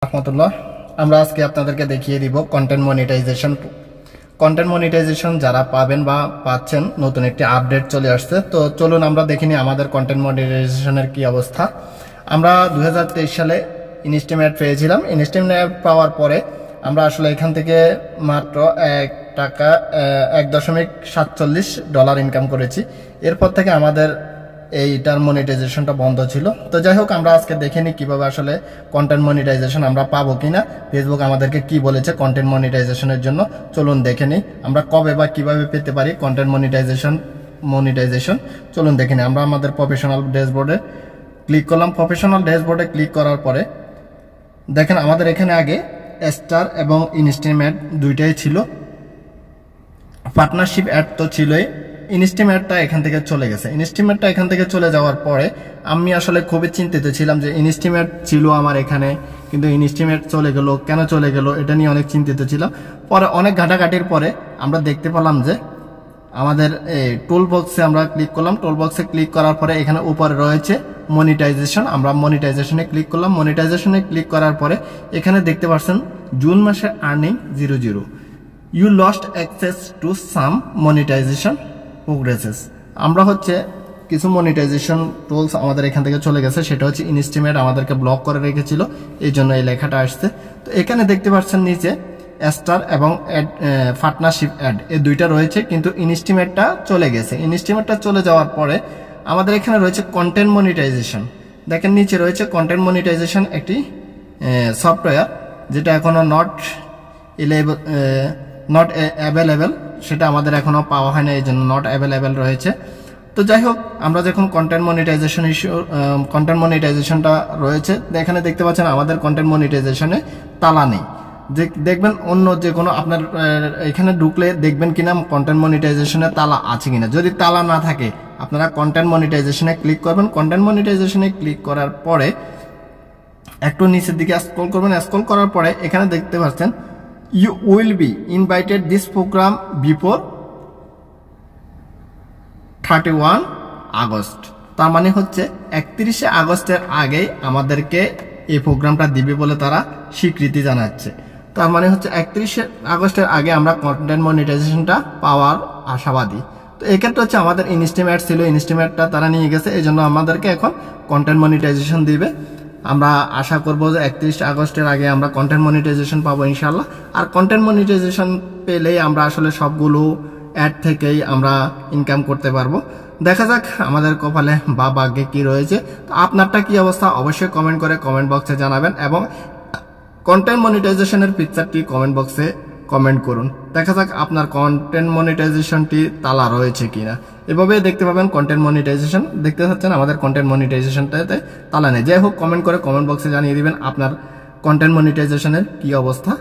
রহমতুল্লাহ। আমরা আজকে আপনাদেরকে দেখিয়ে দিব কন্টেন্ট মনিটাইজেশন যারা পাবেন বা পাচ্ছেন, নতুন একটি আপডেট চলে আসছে। তো চলুন আমরা দেখে নিই আমাদের কন্টেন্ট মনিটাইজেশনের কি অবস্থা। আমরা 2023 সালে ইনস্টিমেট পেয়েছিলাম। ইনস্টিমেট পাওয়ার পরে আমরা আসলে এখান থেকে মাত্র $1.47 ইনকাম করেছি। এরপর থেকে আমাদের এইটার মনিটাইজেশনটা বন্ধ ছিল। তো যাই হোক, আমরা আজকে দেখে নিই কীভাবে আসলে কন্টেন্ট মনিটাইজেশন আমরা পাবো কিনা, ফেসবুক আমাদেরকে কি বলেছে কন্টেন্ট মনিটাইজেশনের জন্য। চলুন দেখে নিই আমরা কবে বা কিভাবে পেতে পারি কন্টেন্ট মনিটাইজেশন। চলুন দেখে নিই। আমরা আমাদের প্রফেশনাল ড্যাশবোর্ডে ক্লিক করলাম। প্রফেশনাল ড্যাশবোর্ডে ক্লিক করার পরে দেখেন আমাদের এখানে আগে স্টার এবং ইনস্টিমেট দুইটাই ছিল। পার্টনারশিপ অ্যাড তো ছিলই। ইনস্টিমেটটা এখান থেকে চলে গেছে। ইনস্টিমেটটা এখান থেকে চলে যাওয়ার পরে আমি আসলে খুবই চিন্তিত ছিলাম যে ইনস্টিমেট ছিল আমার এখানে, কিন্তু ইনস্টিমেট চলে গেল, কেন চলে গেল, এটা নিয়ে অনেক চিন্তিত ছিলাম। পরে অনেক ঘাটাঘাটির পরে আমরা দেখতে পেলাম যে আমাদের টুল বক্সে আমরা ক্লিক করলাম। টুল বক্সে ক্লিক করার পরে এখানে উপরে রয়েছে মনিটাইজেশন। আমরা মনিটাইজেশনে ক্লিক করলাম। মনিটাইজেশনে ক্লিক করার পরে এখানে দেখতে পাচ্ছেন জুন মাসের earning 00। You lost access to some monetization progresses. আমরা কিছু মনিটাইজেশন টুলস আমাদের এখান থেকে চলে গেছে। সেটা হচ্ছে ইনস্টিমেট আমাদেরকে ব্লক করে রেখেছিল, এই জন্য এই লেখাটা আসছে। তো এখানে দেখতে পাচ্ছেন নিচে স্টার এবং পার্টনারশিপ অ্যাড এই দুইটা রয়েছে, কিন্তু ইনস্টিমেটটা চলে গেছে। ইনস্টিমেটটা চলে যাওয়ার পরে আমাদের এখানে রয়েছে কন্টেন্ট মনিটাইজেশন। দেখেন নিচে রয়েছে কন্টেন্ট মনিটাইজেশন একটি সফটওয়্যার, যেটা এখনো নট অ্যাভেলেবেল, সেটা আমাদের এখনো পাওয়া হয় না, এই জন্য নট অ্যাভেলেবেল রয়েছে। তো যাই হোক, আমরা যখন কন্টেন্ট মনিটাইজেশনটা রয়েছে, এখানে দেখতে পাচ্ছেন আমাদের কন্টেন্ট মনিটাইজেশনে তালা নেই। দেখবেন অন্য যে কোনো আপনার এখানে ঢুকলে দেখবেন কিনা কন্টেন্ট মনিটাইজেশনে তালা আছে কিনা। যদি তালা না থাকে আপনারা কন্টেন্ট মনিটাইজেশনে ক্লিক করবেন। কন্টেন্ট মনিটাইজেশনে ক্লিক করার পরে একটু নিচের দিকে স্ক্রল করবেন। স্ক্রল করার পরে এখানে দেখতে পাচ্ছেন you will be invited this program before 31 August. তার মানে হচ্ছে 31শে আগস্টের আগেই আমাদেরকে এই প্রোগ্রামটা দিবে বলে তারা স্বীকৃতি জানাচ্ছে। তার মানে হচ্ছে 31শে আগস্টের আগে আমরা কন্টেন্ট মনিটাইজেশনটা পাওয়ার আশাবাদী। তো এক্ষেত্রে হচ্ছে আমাদের ইনস্টিমেট ছিল, ইনস্টিমেটটা তারা নিয়ে গেছে, এই জন্য আমাদেরকে এখন কন্টেন্ট মনিটাইজেশন দিবে। আমরা আশা করব যে 31 আগস্টের আগে আমরা কন্টেন্ট মনিটাইজেশন পাবো ইনশাল্লাহ। আর কন্টেন্ট মনিটাইজেশন পেলেই আমরা আসলে সবগুলো অ্যাড থেকেই আমরা ইনকাম করতে পারবো। দেখা যাক আমাদের কপালে বা ভাগ্যে কি রয়েছে। তো আপনারটা কি অবস্থা অবশ্যই কমেন্ট করে কমেন্ট বক্সে জানাবেন, এবং কন্টেন্ট মনিটাইজেশনের পিকচারটি কমেন্ট বক্সে কমেন্ট করুন। দেখা যাক আপনার কন্টেন্ট মনিটাইজেশনটি তালা রয়েছে কিনা। এভাবে দেখতে পাবেন কন্টেন্ট মনিটাইজেশন। দেখতে পাচ্ছেন আমাদের কন্টেন্ট মনিটাইজেশনটাতে তালা নেই। যাই হোক, কমেন্ট করে কমেন্ট বক্সে জানিয়ে দিবেন আপনার কন্টেন্ট মনিটাইজেশনের কি অবস্থা।